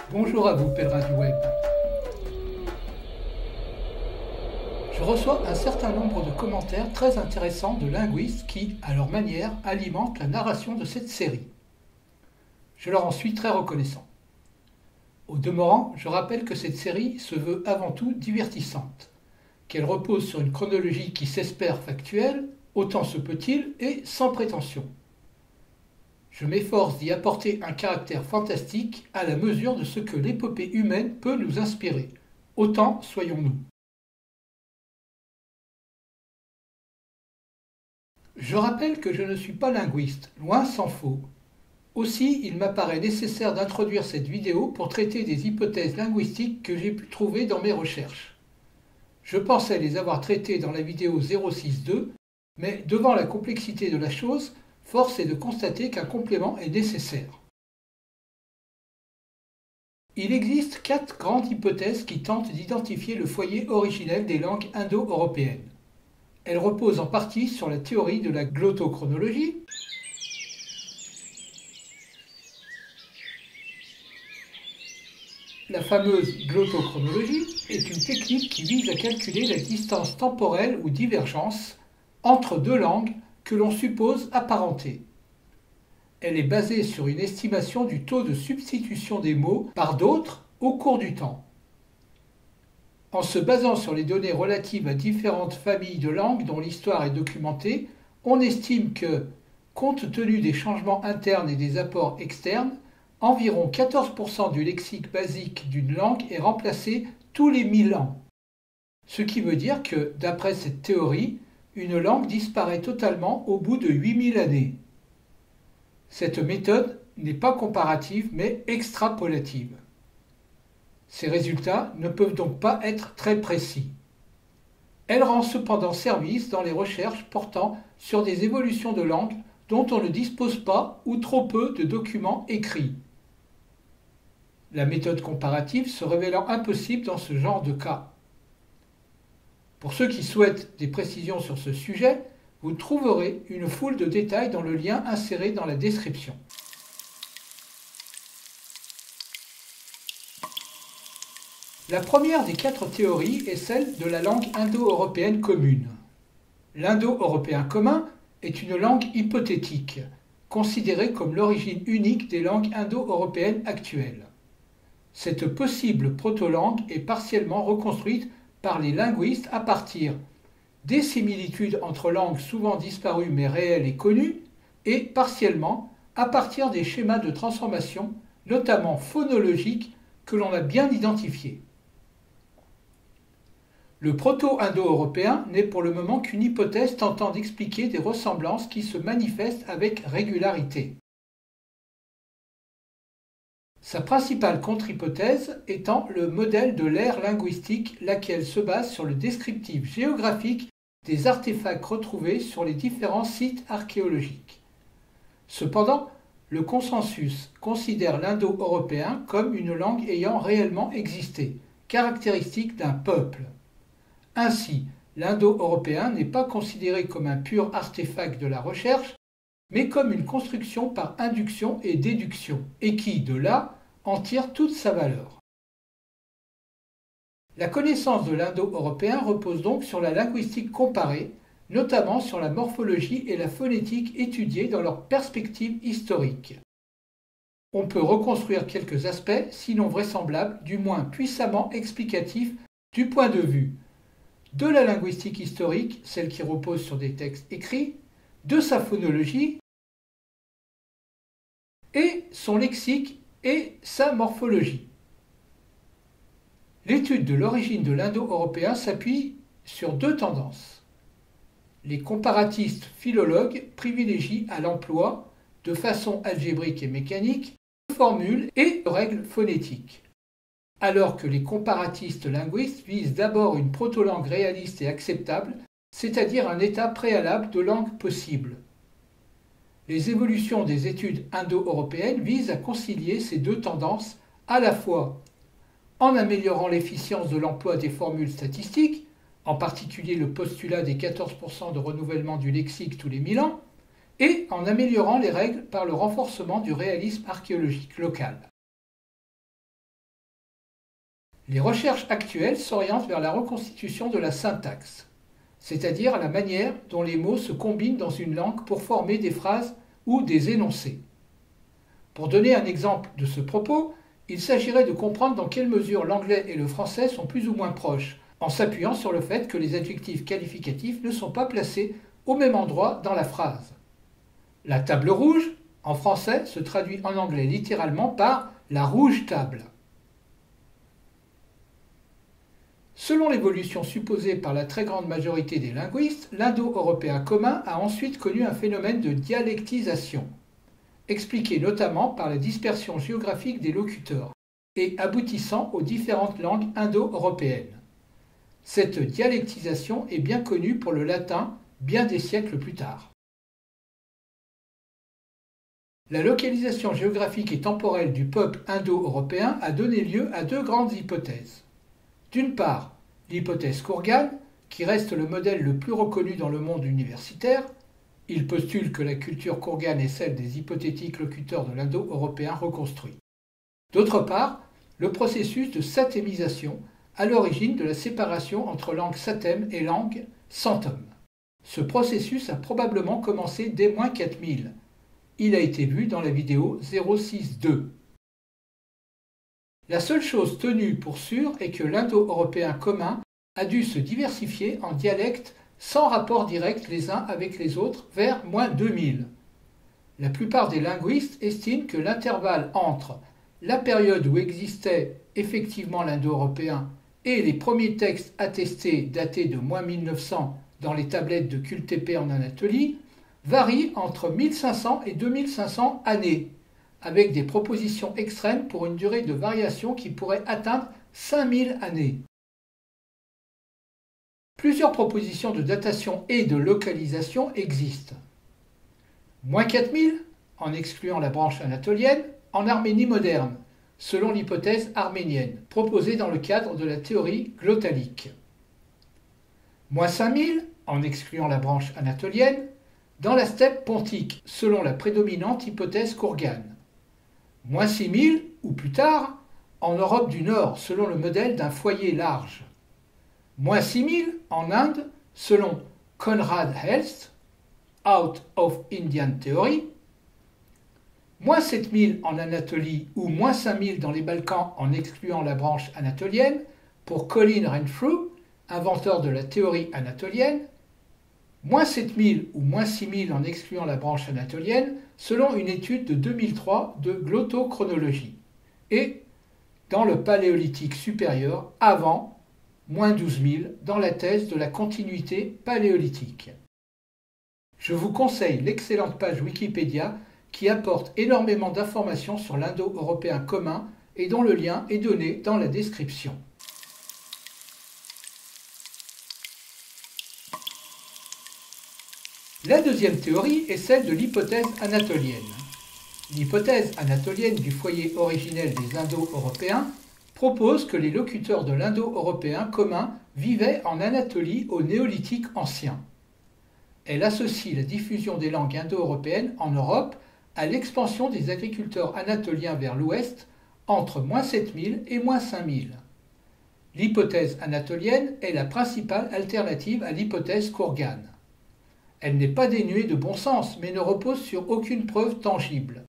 Bonjour à vous, pèlerins du web. Je reçois un certain nombre de commentaires très intéressants de linguistes qui, à leur manière, alimentent la narration de cette série. Je leur en suis très reconnaissant. Au demeurant, je rappelle que cette série se veut avant tout divertissante, qu'elle repose sur une chronologie qui s'espère factuelle, autant se peut-il, et sans prétention. Je m'efforce d'y apporter un caractère fantastique à la mesure de ce que l'épopée humaine peut nous inspirer. Autant soyons-nous. Je rappelle que je ne suis pas linguiste, loin s'en faut. Aussi, il m'apparaît nécessaire d'introduire cette vidéo pour traiter des hypothèses linguistiques que j'ai pu trouver dans mes recherches. Je pensais les avoir traitées dans la vidéo 062, mais devant la complexité de la chose, force est de constater qu'un complément est nécessaire. Il existe 4 grandes hypothèses qui tentent d'identifier le foyer originel des langues indo-européennes. Elles reposent en partie sur la théorie de la glottochronologie, la fameuse glottochronologie est une technique qui vise à calculer la distance temporelle ou divergence entre deux langues que l'on suppose apparentées. Elle est basée sur une estimation du taux de substitution des mots par d'autres au cours du temps. En se basant sur les données relatives à différentes familles de langues dont l'histoire est documentée, on estime que, compte tenu des changements internes et des apports externes, environ 14% du lexique basique d'une langue est remplacé tous les 1000 ans. Ce qui veut dire que, d'après cette théorie, une langue disparaît totalement au bout de 8000 années. Cette méthode n'est pas comparative mais extrapolative. Ces résultats ne peuvent donc pas être très précis. Elle rend cependant service dans les recherches portant sur des évolutions de langue dont on ne dispose pas ou trop peu de documents écrits. La méthode comparative se révélant impossible dans ce genre de cas. Pour ceux qui souhaitent des précisions sur ce sujet, vous trouverez une foule de détails dans le lien inséré dans la description. La première des 4 théories est celle de la langue indo-européenne commune. L'indo-européen commun est une langue hypothétique, considérée comme l'origine unique des langues indo-européennes actuelles. Cette possible proto-langue est partiellement reconstruite par les linguistes à partir des similitudes entre langues souvent disparues mais réelles et connues, et partiellement à partir des schémas de transformation, notamment phonologiques, que l'on a bien identifiés. Le proto-indo-européen n'est pour le moment qu'une hypothèse tentant d'expliquer des ressemblances qui se manifestent avec régularité. Sa principale contre-hypothèse étant le modèle de l'ère linguistique, laquelle se base sur le descriptif géographique des artefacts retrouvés sur les différents sites archéologiques. Cependant, le consensus considère l'indo-européen comme une langue ayant réellement existé, caractéristique d'un peuple. Ainsi, l'indo-européen n'est pas considéré comme un pur artefact de la recherche, mais comme une construction par induction et déduction, et qui, de là, en tire toute sa valeur. La connaissance de l'indo-européen repose donc sur la linguistique comparée, notamment sur la morphologie et la phonétique étudiées dans leur perspective historique. On peut reconstruire quelques aspects, sinon vraisemblables, du moins puissamment explicatifs du point de vue de la linguistique historique, celle qui repose sur des textes écrits, de sa phonologie et son lexique et sa morphologie. L'étude de l'origine de l'indo-européen s'appuie sur 2 tendances. Les comparatistes philologues privilégient à l'emploi, de façon algébrique et mécanique, de formules et de règles phonétiques, alors que les comparatistes linguistes visent d'abord une proto-langue réaliste et acceptable, c'est-à-dire un état préalable de langue possible. Les évolutions des études indo-européennes visent à concilier ces 2 tendances à la fois en améliorant l'efficience de l'emploi des formules statistiques, en particulier le postulat des 14% de renouvellement du lexique tous les 1000 ans, et en améliorant les règles par le renforcement du réalisme archéologique local. Les recherches actuelles s'orientent vers la reconstitution de la syntaxe, c'est-à-dire la manière dont les mots se combinent dans une langue pour former des phrases ou des énoncés. Pour donner un exemple de ce propos, il s'agirait de comprendre dans quelle mesure l'anglais et le français sont plus ou moins proches, en s'appuyant sur le fait que les adjectifs qualificatifs ne sont pas placés au même endroit dans la phrase. La table rouge, en français, se traduit en anglais littéralement par la rouge table. Selon l'évolution supposée par la très grande majorité des linguistes, l'indo-européen commun a ensuite connu un phénomène de dialectisation, expliqué notamment par la dispersion géographique des locuteurs et aboutissant aux différentes langues indo-européennes. Cette dialectisation est bien connue pour le latin bien des siècles plus tard. La localisation géographique et temporelle du peuple indo-européen a donné lieu à deux grandes hypothèses. D'une part, l'hypothèse Kurgan, qui reste le modèle le plus reconnu dans le monde universitaire. Il postule que la culture Kurgan est celle des hypothétiques locuteurs de l'indo-européen reconstruit. D'autre part, le processus de satémisation, à l'origine de la séparation entre langue satem et langue centum. Ce processus a probablement commencé dès moins 4000. Il a été vu dans la vidéo 062. La seule chose tenue pour sûre est que l'indo-européen commun a dû se diversifier en dialectes sans rapport direct les uns avec les autres vers moins 2000. La plupart des linguistes estiment que l'intervalle entre la période où existait effectivement l'indo-européen et les premiers textes attestés datés de moins 1900 dans les tablettes de Kültepe en Anatolie varie entre 1500 et 2500 années, avec des propositions extrêmes pour une durée de variation qui pourrait atteindre 5000 années. Plusieurs propositions de datation et de localisation existent. Moins 4000, en excluant la branche anatolienne, en Arménie moderne, selon l'hypothèse arménienne, proposée dans le cadre de la théorie glottalique. Moins 5000, en excluant la branche anatolienne, dans la steppe pontique, selon la prédominante hypothèse Kurgan. Moins 6000, ou plus tard, en Europe du Nord, selon le modèle d'un foyer large. Moins 6000 en Inde, selon Conrad Helst, Out of Indian Theory. Moins 7000 en Anatolie ou moins 5000 dans les Balkans en excluant la branche anatolienne, pour Colin Renfrew, inventeur de la théorie anatolienne. Moins 7000 ou moins 6000 en excluant la branche anatolienne, selon une étude de 2003 de glottochronologie. Et dans le paléolithique supérieur, avant moins 12 000 dans la thèse de la continuité paléolithique. Je vous conseille l'excellente page Wikipédia qui apporte énormément d'informations sur l'indo-européen commun et dont le lien est donné dans la description. La deuxième théorie est celle de l'hypothèse anatolienne. L'hypothèse anatolienne du foyer originel des Indo-Européens propose que les locuteurs de l'indo-européen commun vivaient en Anatolie au néolithique ancien. Elle associe la diffusion des langues indo-européennes en Europe à l'expansion des agriculteurs anatoliens vers l'ouest entre moins 7000 et moins 5000. L'hypothèse anatolienne est la principale alternative à l'hypothèse Kurgan. Elle n'est pas dénuée de bon sens, mais ne repose sur aucune preuve tangible.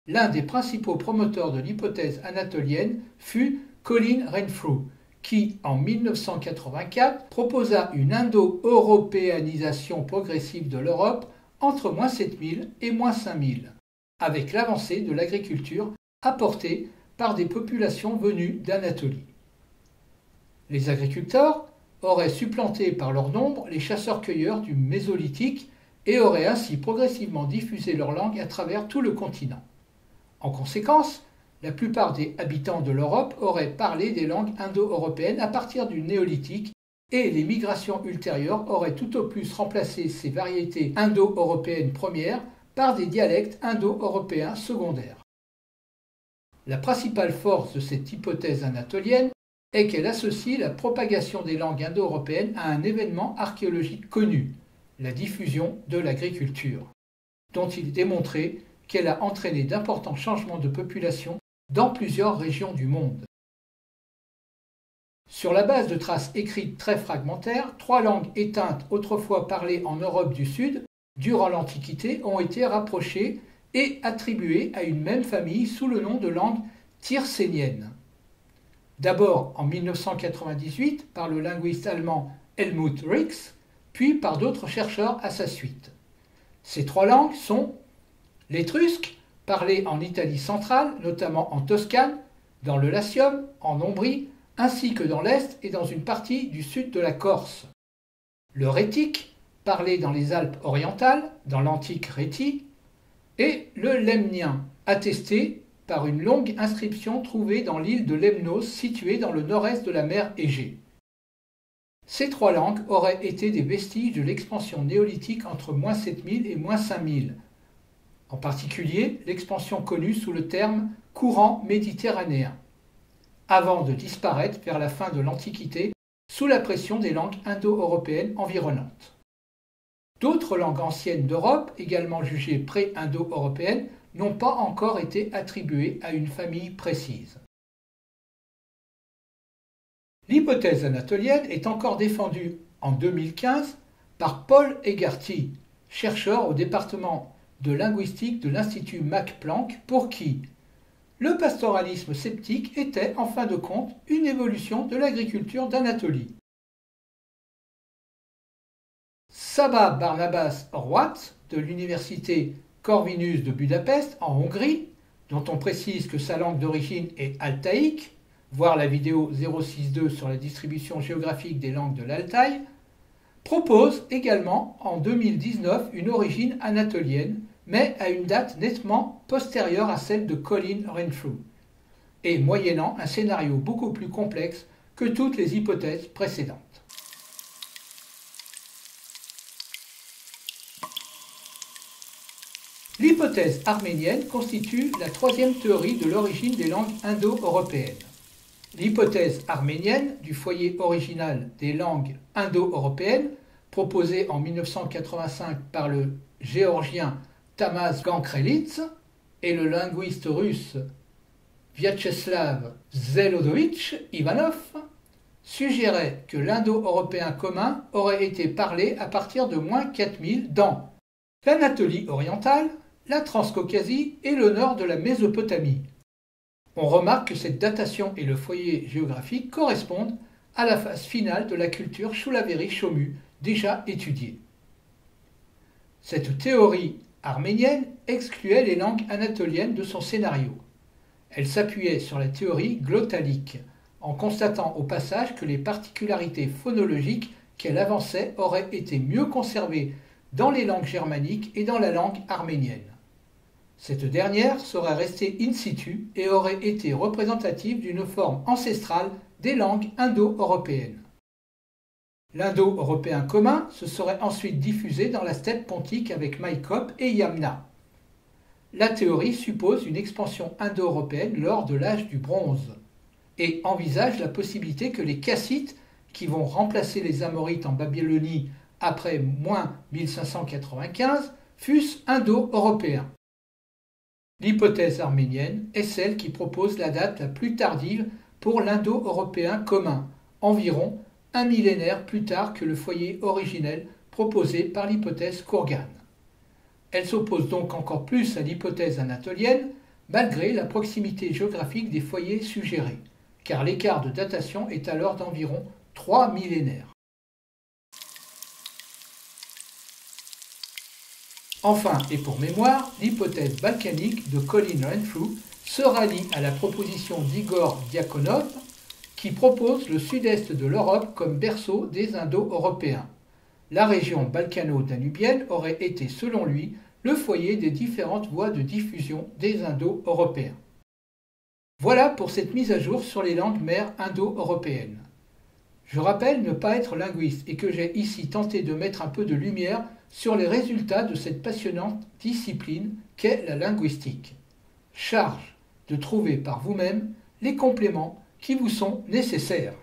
L'un des principaux promoteurs de l'hypothèse anatolienne fut Colin Renfrew, qui, en 1984, proposa une indo-européanisation progressive de l'Europe entre moins 7000 et moins 5000, avec l'avancée de l'agriculture apportée par des populations venues d'Anatolie. Les agriculteurs auraient supplanté par leur nombre les chasseurs-cueilleurs du Mésolithique et auraient ainsi progressivement diffusé leur langue à travers tout le continent. En conséquence, la plupart des habitants de l'Europe auraient parlé des langues indo-européennes à partir du néolithique et les migrations ultérieures auraient tout au plus remplacé ces variétés indo-européennes premières par des dialectes indo-européens secondaires. La principale force de cette hypothèse anatolienne est qu'elle associe la propagation des langues indo-européennes à un événement archéologique connu, la diffusion de l'agriculture, dont il est démontré qu'elle a entraîné d'importants changements de population dans plusieurs régions du monde. Sur la base de traces écrites très fragmentaires, 3 langues éteintes autrefois parlées en Europe du Sud durant l'Antiquité ont été rapprochées et attribuées à une même famille sous le nom de langue tirsénienne. D'abord en 1998 par le linguiste allemand Helmut Rix, puis par d'autres chercheurs à sa suite. Ces 3 langues sont l'étrusque, parlé en Italie centrale, notamment en Toscane, dans le Latium, en Ombrie, ainsi que dans l'Est et dans une partie du sud de la Corse. Le rhétique, parlé dans les Alpes orientales, dans l'antique Rhétie, et le lemnien, attesté par une longue inscription trouvée dans l'île de Lemnos située dans le nord-est de la mer Égée. Ces 3 langues auraient été des vestiges de l'expansion néolithique entre -7000 et -5000, en particulier l'expansion connue sous le terme courant méditerranéen, avant de disparaître vers la fin de l'Antiquité sous la pression des langues indo-européennes environnantes. D'autres langues anciennes d'Europe, également jugées pré-indo-européennes, n'ont pas encore été attribuées à une famille précise. L'hypothèse anatolienne est encore défendue en 2015 par Paul Hegarty, chercheur au département de linguistique de l'Institut Max Planck, pour qui le pastoralisme celtique était en fin de compte une évolution de l'agriculture d'Anatolie. Saba Barnabas Horwath de l'université Corvinus de Budapest en Hongrie, dont on précise que sa langue d'origine est altaïque, voir la vidéo 062 sur la distribution géographique des langues de l'Altaï, propose également en 2019 une origine anatolienne, mais à une date nettement postérieure à celle de Colin Renfrew, et moyennant un scénario beaucoup plus complexe que toutes les hypothèses précédentes. L'hypothèse arménienne constitue la 3e théorie de l'origine des langues indo-européennes. L'hypothèse arménienne du foyer original des langues indo-européennes, proposée en 1985 par le géorgien Tamás Gankrelidze et le linguiste russe Vyacheslav Zelodovitch Ivanov, suggérait que l'indo-européen commun aurait été parlé à partir de -4000 dans l'Anatolie orientale, la Transcaucasie et le nord de la Mésopotamie. On remarque que cette datation et le foyer géographique correspondent à la phase finale de la culture Choulaveri-Chomu, déjà étudiée. Cette théorie arménienne excluait les langues anatoliennes de son scénario. Elle s'appuyait sur la théorie glottalique, en constatant au passage que les particularités phonologiques qu'elle avançait auraient été mieux conservées dans les langues germaniques et dans la langue arménienne. Cette dernière serait restée in situ et aurait été représentative d'une forme ancestrale des langues indo-européennes. L'indo-européen commun se serait ensuite diffusé dans la steppe pontique avec Maïkop et Yamna. La théorie suppose une expansion indo-européenne lors de l'âge du bronze et envisage la possibilité que les Kassites, qui vont remplacer les Amorites en Babylonie après -1595, fussent indo-européens. L'hypothèse arménienne est celle qui propose la date la plus tardive pour l'indo-européen commun, environ un millénaire plus tard que le foyer originel proposé par l'hypothèse Kourgan. Elle s'oppose donc encore plus à l'hypothèse anatolienne, malgré la proximité géographique des foyers suggérés, car l'écart de datation est alors d'environ 3 millénaires. Enfin, et pour mémoire, l'hypothèse balkanique de Colin Renfrew se rallie à la proposition d'Igor Diakonov, qui propose le sud-est de l'Europe comme berceau des Indo-Européens. La région balkano-danubienne aurait été, selon lui, le foyer des différentes voies de diffusion des Indo-Européens. Voilà pour cette mise à jour sur les langues mères indo-européennes. Je rappelle ne pas être linguiste et que j'ai ici tenté de mettre un peu de lumière sur les résultats de cette passionnante discipline qu'est la linguistique. Charge de trouver par vous-même les compléments qui vous sont nécessaires.